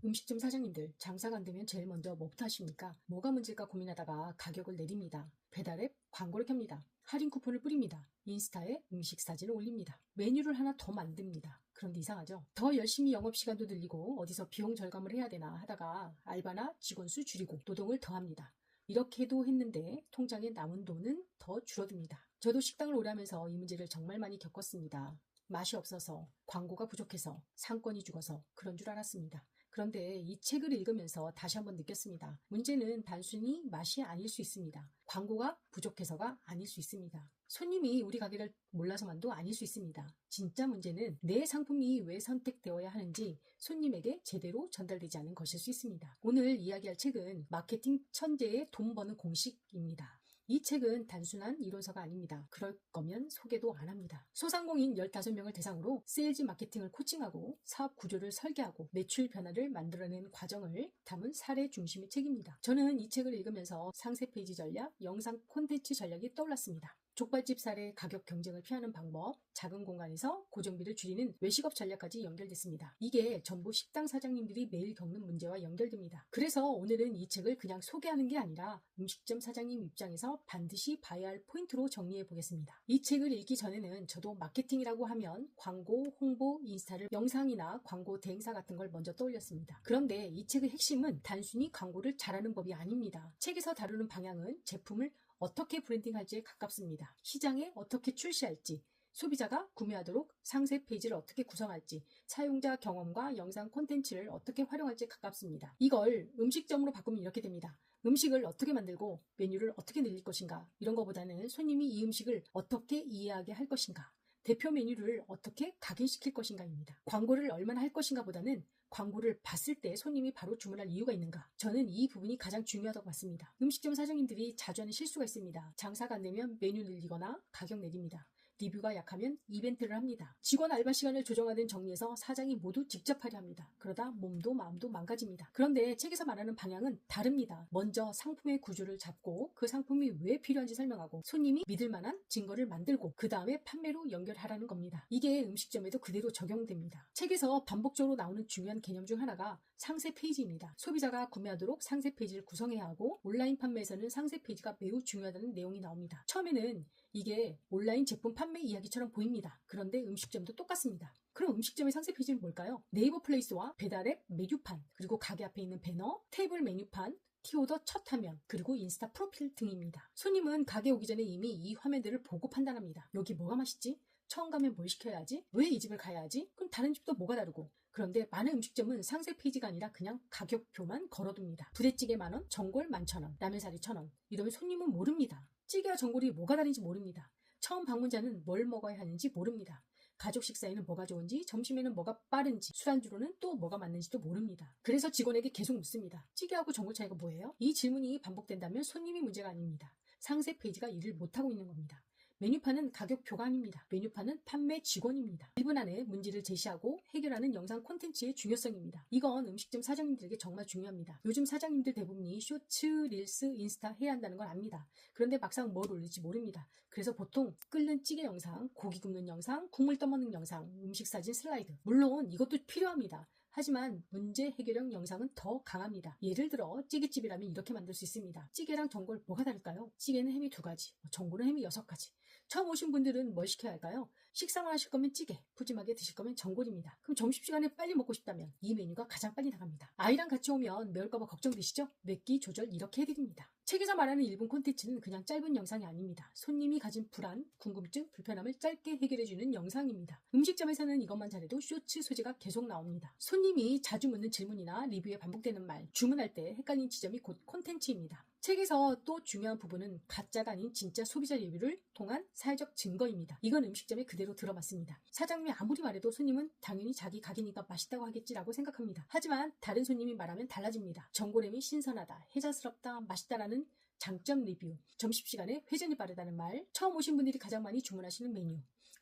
음식점 사장님들 장사가 안 되면 제일 먼저 뭐부터 하십니까? 뭐가 문제일까 고민하다가 가격을 내립니다. 배달앱 광고를 켭니다. 할인 쿠폰을 뿌립니다. 인스타에 음식 사진을 올립니다. 메뉴를 하나 더 만듭니다. 그런데 이상하죠? 더 열심히 영업시간도 늘리고 어디서 비용 절감을 해야 되나 하다가 알바나 직원 수 줄이고 노동을 더합니다. 이렇게도 했는데 통장에 남은 돈은 더 줄어듭니다. 저도 식당을 오래 하면서 이 문제를 정말 많이 겪었습니다. 맛이 없어서, 광고가 부족해서, 상권이 죽어서 그런 줄 알았습니다. 그런데 이 책을 읽으면서 다시 한번 느꼈습니다. 문제는 단순히 맛이 아닐 수 있습니다. 광고가 부족해서가 아닐 수 있습니다. 손님이 우리 가게를 몰라서만도 아닐 수 있습니다. 진짜 문제는 내 상품이 왜 선택되어야 하는지 손님에게 제대로 전달되지 않은 것일 수 있습니다. 오늘 이야기할 책은 마케팅 천재의 돈 버는 공식입니다. 이 책은 단순한 이론서가 아닙니다. 그럴 거면 소개도 안 합니다. 소상공인 15명을 대상으로 세일즈 마케팅을 코칭하고 사업 구조를 설계하고 매출 변화를 만들어낸 과정을 담은 사례 중심의 책입니다. 저는 이 책을 읽으면서 상세 페이지 전략, 영상 콘텐츠 전략이 떠올랐습니다. 족발집 사례 가격 경쟁을 피하는 방법, 작은 공간에서 고정비를 줄이는 외식업 전략까지 연결됐습니다. 이게 전부 식당 사장님들이 매일 겪는 문제와 연결됩니다. 그래서 오늘은 이 책을 그냥 소개하는 게 아니라 음식점 사장님 입장에서 반드시 봐야 할 포인트로 정리해 보겠습니다. 이 책을 읽기 전에는 저도 마케팅이라고 하면 광고, 홍보, 인스타를 영상이나 광고 대행사 같은 걸 먼저 떠올렸습니다. 그런데 이 책의 핵심은 단순히 광고를 잘하는 법이 아닙니다. 책에서 다루는 방향은 제품을 어떻게 브랜딩할지에 가깝습니다. 시장에 어떻게 출시할지, 소비자가 구매하도록 상세 페이지를 어떻게 구성할지, 사용자 경험과 영상 콘텐츠를 어떻게 활용할지에 가깝습니다. 이걸 음식점으로 바꾸면 이렇게 됩니다. 음식을 어떻게 만들고 메뉴를 어떻게 늘릴 것인가, 이런 것보다는 손님이 이 음식을 어떻게 이해하게 할 것인가, 대표 메뉴를 어떻게 각인시킬 것인가입니다. 광고를 얼마나 할 것인가 보다는 광고를 봤을 때 손님이 바로 주문할 이유가 있는가? 저는 이 부분이 가장 중요하다고 봤습니다. 음식점 사장님들이 자주 하는 실수가 있습니다. 장사가 안 되면 메뉴 늘리거나 가격 내립니다. 리뷰가 약하면 이벤트를 합니다. 직원 알바 시간을 조정하든 정리해서 사장이 모두 직접 하려 합니다. 그러다 몸도 마음도 망가집니다. 그런데 책에서 말하는 방향은 다릅니다. 먼저 상품의 구조를 잡고 그 상품이 왜 필요한지 설명하고 손님이 믿을 만한 증거를 만들고 그 다음에 판매로 연결하라는 겁니다. 이게 음식점에도 그대로 적용됩니다. 책에서 반복적으로 나오는 중요한 개념 중 하나가 상세 페이지입니다. 소비자가 구매하도록 상세 페이지를 구성해야 하고 온라인 판매에서는 상세 페이지가 매우 중요하다는 내용이 나옵니다. 처음에는 이게 온라인 제품 판매 이야기처럼 보입니다. 그런데 음식점도 똑같습니다. 그럼 음식점의 상세 페이지는 뭘까요? 네이버 플레이스와 배달앱 메뉴판, 그리고 가게 앞에 있는 배너, 테이블 메뉴판, 키오더 첫 화면, 그리고 인스타 프로필 등입니다. 손님은 가게 오기 전에 이미 이 화면들을 보고 판단합니다. 여기 뭐가 맛있지? 처음 가면 뭘 시켜야지? 왜 이 집을 가야 하지? 그럼 다른 집도 뭐가 다르고? 그런데 많은 음식점은 상세 페이지가 아니라 그냥 가격표만 걸어둡니다. 부대찌개 10,000원, 전골 11,000원, 라면사리 1,000원. 이러면 손님은 모릅니다. 찌개와 전골이 뭐가 다른지 모릅니다. 처음 방문자는 뭘 먹어야 하는지 모릅니다. 가족 식사에는 뭐가 좋은지, 점심에는 뭐가 빠른지, 술안주로는 또 뭐가 맞는지도 모릅니다. 그래서 직원에게 계속 묻습니다. 찌개하고 전골 차이가 뭐예요? 이 질문이 반복된다면 손님이 문제가 아닙니다. 상세 페이지가 일을 못하고 있는 겁니다. 메뉴판은 가격표가 아닙니다. 메뉴판은 판매 직원입니다. 1분 안에 문제를 제시하고 해결하는 영상 콘텐츠의 중요성입니다. 이건 음식점 사장님들에게 정말 중요합니다. 요즘 사장님들 대부분이 쇼츠, 릴스, 인스타 해야 한다는 걸 압니다. 그런데 막상 뭘 올릴지 모릅니다. 그래서 보통 끓는 찌개 영상, 고기 굽는 영상, 국물 떠먹는 영상, 음식 사진 슬라이드, 물론 이것도 필요합니다. 하지만 문제 해결형 영상은 더 강합니다. 예를 들어 찌개집이라면 이렇게 만들 수 있습니다. 찌개랑 전골 뭐가 다를까요? 찌개는 햄이 2가지, 전골은 햄이 6가지. 처음 오신 분들은 뭘 시켜야 할까요? 식사만 하실 거면 찌개, 푸짐하게 드실 거면 전골입니다. 그럼 점심시간에 빨리 먹고 싶다면 이 메뉴가 가장 빨리 나갑니다. 아이랑 같이 오면 매울까봐 걱정되시죠? 맵기 조절 이렇게 해드립니다. 책에서 말하는 1분 콘텐츠는 그냥 짧은 영상이 아닙니다. 손님이 가진 불안, 궁금증, 불편함을 짧게 해결해주는 영상입니다. 음식점에서는 이것만 잘해도 쇼츠 소재가 계속 나옵니다. 손님이 자주 묻는 질문이나 리뷰에 반복되는 말, 주문할 때 헷갈리는 지점이 곧 콘텐츠입니다. 책에서 또 중요한 부분은 가짜가 아닌 진짜 소비자 리뷰를 통한 사회적 증거입니다. 이건 음식점에 그대로 들어맞습니다. 사장님이 아무리 말해도 손님은 당연히 자기 가게니까 맛있다고 하겠지라고 생각합니다. 하지만 다른 손님이 말하면 달라집니다. 전골햄이 신선하다, 해자스럽다, 맛있다라는 장점 리뷰, 점심시간에 회전이 빠르다는 말, 처음 오신 분들이 가장 많이 주문하시는 메뉴,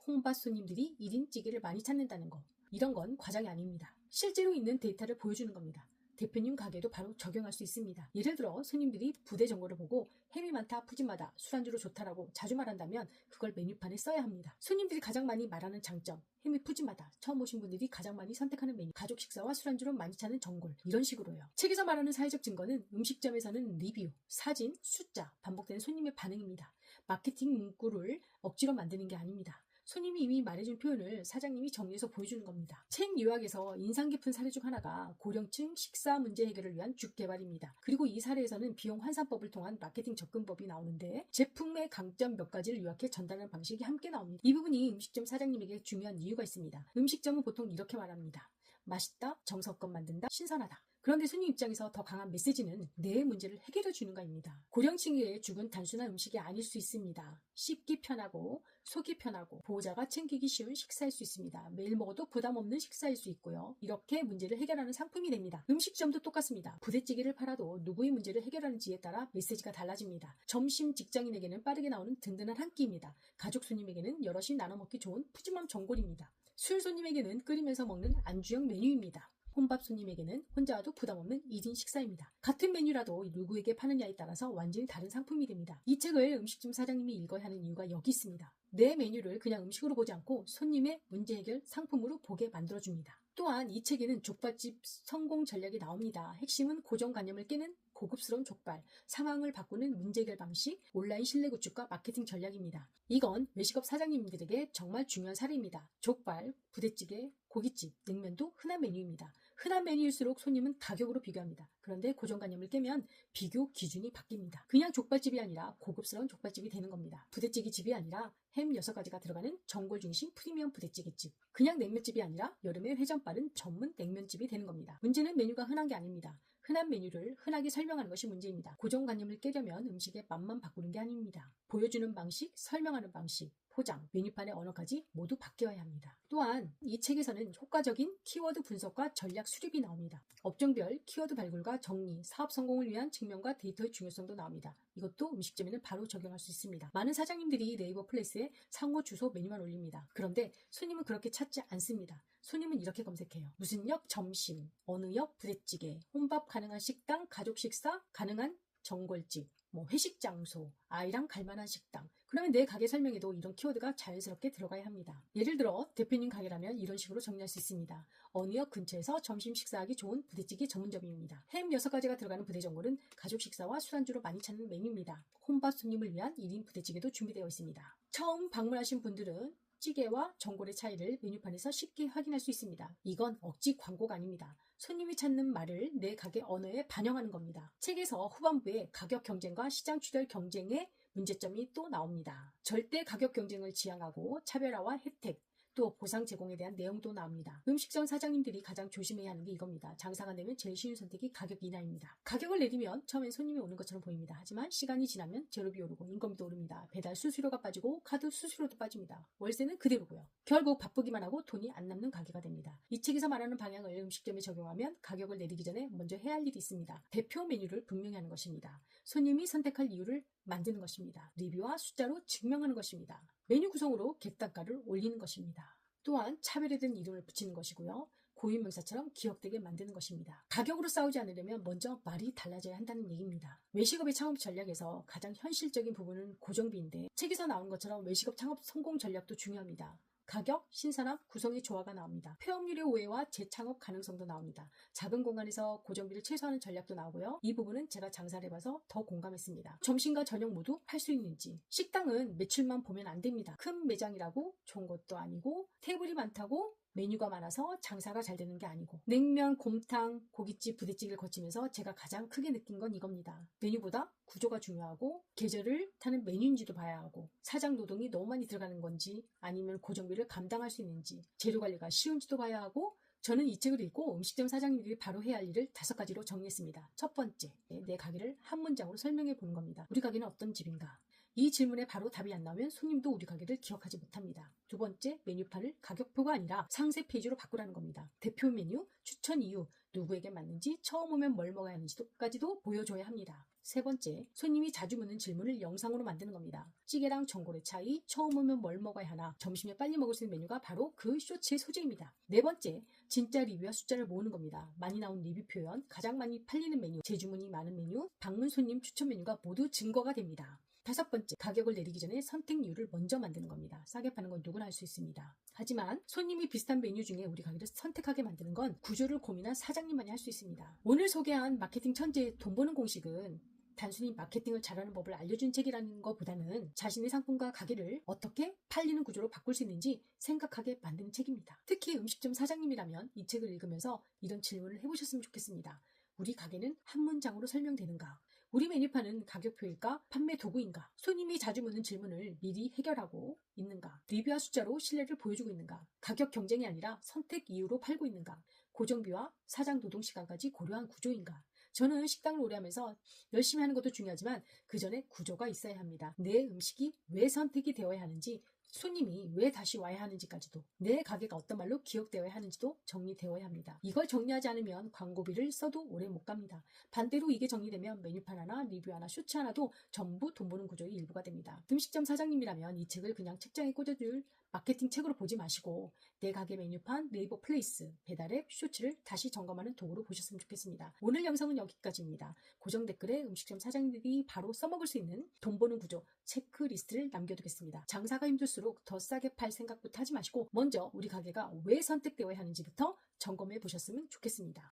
홍밥 손님들이 1인 찌개를 많이 찾는다는 거, 이런 건 과장이 아닙니다. 실제로 있는 데이터를 보여주는 겁니다. 대표님 가게도 바로 적용할 수 있습니다. 예를 들어 손님들이 부대 정보를 보고 햄이 많다, 푸짐하다, 술안주로 좋다라고 자주 말한다면 그걸 메뉴판에 써야 합니다. 손님들이 가장 많이 말하는 장점, 햄이 푸짐하다, 처음 오신 분들이 가장 많이 선택하는 메뉴, 가족 식사와 술안주로 많이 찾는 전골, 이런 식으로요. 책에서 말하는 사회적 증거는 음식점에서는 리뷰, 사진, 숫자, 반복되는 손님의 반응입니다. 마케팅 문구를 억지로 만드는 게 아닙니다. 손님이 이미 말해준 표현을 사장님이 정리해서 보여주는 겁니다. 책 요약에서 인상 깊은 사례 중 하나가 고령층 식사 문제 해결을 위한 죽 개발입니다. 그리고 이 사례에서는 비용 환산법을 통한 마케팅 접근법이 나오는데 제품의 강점 몇 가지를 요약해 전달하는 방식이 함께 나옵니다. 이 부분이 음식점 사장님에게 중요한 이유가 있습니다. 음식점은 보통 이렇게 말합니다. 맛있다, 정성껏 만든다, 신선하다. 그런데 손님 입장에서 더 강한 메시지는 내 문제를 해결해 주는가입니다. 고령층의 죽은 단순한 음식이 아닐 수 있습니다. 씹기 편하고 속이 편하고 보호자가 챙기기 쉬운 식사일 수 있습니다. 매일 먹어도 부담 없는 식사일 수 있고요. 이렇게 문제를 해결하는 상품이 됩니다. 음식점도 똑같습니다. 부대찌개를 팔아도 누구의 문제를 해결하는지에 따라 메시지가 달라집니다. 점심 직장인에게는 빠르게 나오는 든든한 한 끼입니다. 가족 손님에게는 여럿이 나눠 먹기 좋은 푸짐한 전골입니다. 술 손님에게는 끓이면서 먹는 안주형 메뉴입니다. 혼밥 손님에게는 혼자 와도 부담 없는 1인 식사입니다. 같은 메뉴라도 누구에게 파느냐에 따라서 완전히 다른 상품이 됩니다. 이 책을 음식점 사장님이 읽어야 하는 이유가 여기 있습니다. 내 메뉴를 그냥 음식으로 보지 않고 손님의 문제 해결 상품으로 보게 만들어줍니다. 또한 이 책에는 족발집 성공 전략이 나옵니다. 핵심은 고정관념을 깨는 고급스러운 족발, 상황을 바꾸는 문제 해결 방식, 온라인 신뢰 구축과 마케팅 전략입니다. 이건 외식업 사장님들에게 정말 중요한 사례입니다. 족발, 부대찌개, 고깃집, 냉면도 흔한 메뉴입니다. 흔한 메뉴일수록 손님은 가격으로 비교합니다. 그런데 고정관념을 깨면 비교 기준이 바뀝니다. 그냥 족발집이 아니라 고급스러운 족발집이 되는 겁니다. 부대찌개 집이 아니라 햄 6가지가 들어가는 전골 중심 프리미엄 부대찌개집. 그냥 냉면집이 아니라 여름에 회전 빠른 전문 냉면집이 되는 겁니다. 문제는 메뉴가 흔한 게 아닙니다. 흔한 메뉴를 흔하게 설명하는 것이 문제입니다. 고정관념을 깨려면 음식의 맛만 바꾸는 게 아닙니다. 보여주는 방식, 설명하는 방식, 포장, 메뉴판의 언어까지 모두 바뀌어야 합니다. 또한 이 책에서는 효과적인 키워드 분석과 전략 수립이 나옵니다. 업종별 키워드 발굴과 정리, 사업 성공을 위한 측면과 데이터의 중요성도 나옵니다. 이것도 음식점에는 바로 적용할 수 있습니다. 많은 사장님들이 네이버 플레이스에 상호 주소 메뉴만 올립니다. 그런데 손님은 그렇게 찾지 않습니다. 손님은 이렇게 검색해요. 무슨 역 점심, 어느 역 부대찌개, 혼밥 가능한 식당, 가족 식사 가능한 전골집, 회식 장소, 아이랑 갈만한 식당. 그러면 내 가게 설명에도 이런 키워드가 자연스럽게 들어가야 합니다. 예를 들어 대표님 가게라면 이런 식으로 정리할 수 있습니다. 어느 역 근처에서 점심 식사하기 좋은 부대찌개 전문점입니다. 햄 6가지가 들어가는 부대전골은 가족 식사와 술안주로 많이 찾는 메뉴입니다. 혼밥 손님을 위한 1인 부대찌개도 준비되어 있습니다. 처음 방문하신 분들은 찌개와 전골의 차이를 메뉴판에서 쉽게 확인할 수 있습니다. 이건 억지 광고가 아닙니다. 손님이 찾는 말을 내 가게 언어에 반영하는 겁니다. 책에서 후반부에 가격 경쟁과 시장 출혈 경쟁의 문제점이 또 나옵니다. 절대 가격 경쟁을 지향하고 차별화와 혜택, 또 보상 제공에 대한 내용도 나옵니다. 음식점 사장님들이 가장 조심해야 하는 게 이겁니다. 장사가 되면 제일 쉬운 선택이 가격 인하입니다. 가격을 내리면 처음엔 손님이 오는 것처럼 보입니다. 하지만 시간이 지나면 재료비 오르고 인건비도 오릅니다. 배달 수수료가 빠지고 카드 수수료도 빠집니다. 월세는 그대로고요. 결국 바쁘기만 하고 돈이 안 남는 가게가 됩니다. 이 책에서 말하는 방향을 음식점에 적용하면 가격을 내리기 전에 먼저 해야 할 일이 있습니다. 대표 메뉴를 분명히 하는 것입니다. 손님이 선택할 이유를 만드는 것입니다. 리뷰와 숫자로 증명하는 것입니다. 메뉴 구성으로 객단가를 올리는 것입니다. 또한 차별에 대한 이름을 붙이는 것이고요. 고유명사처럼 기억되게 만드는 것입니다. 가격으로 싸우지 않으려면 먼저 말이 달라져야 한다는 얘기입니다. 외식업의 창업 전략에서 가장 현실적인 부분은 고정비인데 책에서 나오는 것처럼 외식업 창업 성공 전략도 중요합니다. 가격, 신선함, 구성의 조화가 나옵니다. 폐업률의 우회와 재창업 가능성도 나옵니다. 작은 공간에서 고정비를 최소화하는 전략도 나오고요. 이 부분은 제가 장사를 해봐서 더 공감했습니다. 점심과 저녁 모두 할 수 있는지. 식당은 매출만 보면 안 됩니다. 큰 매장이라고 좋은 것도 아니고 테이블이 많다고 메뉴가 많아서 장사가 잘 되는 게 아니고 냉면, 곰탕, 고깃집, 부대찌개를 거치면서 제가 가장 크게 느낀 건 이겁니다. 메뉴보다 구조가 중요하고 계절을 타는 메뉴인지도 봐야 하고 사장 노동이 너무 많이 들어가는 건지 아니면 고정비를 감당할 수 있는지 재료 관리가 쉬운지도 봐야 하고 저는 이 책을 읽고 음식점 사장님들이 바로 해야 할 일을 5가지로 정리했습니다. 첫 번째, 내 가게를 한 문장으로 설명해 보는 겁니다. 우리 가게는 어떤 집인가? 이 질문에 바로 답이 안 나오면 손님도 우리 가게를 기억하지 못합니다. 두 번째, 메뉴판을 가격표가 아니라 상세 페이지로 바꾸라는 겁니다. 대표 메뉴, 추천 이유, 누구에게 맞는지, 처음 오면 뭘 먹어야 하는지까지도 보여줘야 합니다. 세 번째, 손님이 자주 묻는 질문을 영상으로 만드는 겁니다. 찌개랑 전골의 차이, 처음 오면 뭘 먹어야 하나, 점심에 빨리 먹을 수 있는 메뉴가 바로 그 쇼츠의 소재입니다. 네 번째, 진짜 리뷰와 숫자를 모으는 겁니다. 많이 나온 리뷰 표현, 가장 많이 팔리는 메뉴, 재주문이 많은 메뉴, 방문 손님 추천 메뉴가 모두 증거가 됩니다. 다섯 번째, 가격을 내리기 전에 선택률을 먼저 만드는 겁니다. 싸게 파는 건 누구나 할 수 있습니다. 하지만 손님이 비슷한 메뉴 중에 우리 가게를 선택하게 만드는 건 구조를 고민한 사장님만이 할 수 있습니다. 오늘 소개한 마케팅 천재의 돈 버는 공식은 단순히 마케팅을 잘하는 법을 알려준 책이라는 것보다는 자신의 상품과 가게를 어떻게 팔리는 구조로 바꿀 수 있는지 생각하게 만드는 책입니다. 특히 음식점 사장님이라면 이 책을 읽으면서 이런 질문을 해보셨으면 좋겠습니다. 우리 가게는 한 문장으로 설명되는가? 우리 메뉴판은 가격표일까? 판매 도구인가? 손님이 자주 묻는 질문을 미리 해결하고 있는가? 리뷰와 숫자로 신뢰를 보여주고 있는가? 가격 경쟁이 아니라 선택 이유로 팔고 있는가? 고정비와 사장 노동 시간까지 고려한 구조인가? 저는 식당을 오래 하면서 열심히 하는 것도 중요하지만 그 전에 구조가 있어야 합니다. 내 음식이 왜 선택이 되어야 하는지, 손님이 왜 다시 와야 하는지까지도, 내 가게가 어떤 말로 기억되어야 하는지도 정리되어야 합니다. 이걸 정리하지 않으면 광고비를 써도 오래 못 갑니다. 반대로 이게 정리되면 메뉴판 하나, 리뷰 하나, 쇼츠 하나도 전부 돈 버는 구조의 일부가 됩니다. 음식점 사장님이라면 이 책을 그냥 책장에 꽂아줄 마케팅 책으로 보지 마시고 내 가게 메뉴판, 네이버 플레이스, 배달앱, 쇼츠를 다시 점검하는 도구로 보셨으면 좋겠습니다. 오늘 영상은 여기까지입니다. 고정 댓글에 음식점 사장님들이 바로 써먹을 수 있는 돈 버는 구조 체크리스트를 남겨두겠습니다. 장사가 힘들수록 더 싸게 팔 생각부터 하지 마시고 먼저 우리 가게가 왜 선택되어야 하는지부터 점검해 보셨으면 좋겠습니다.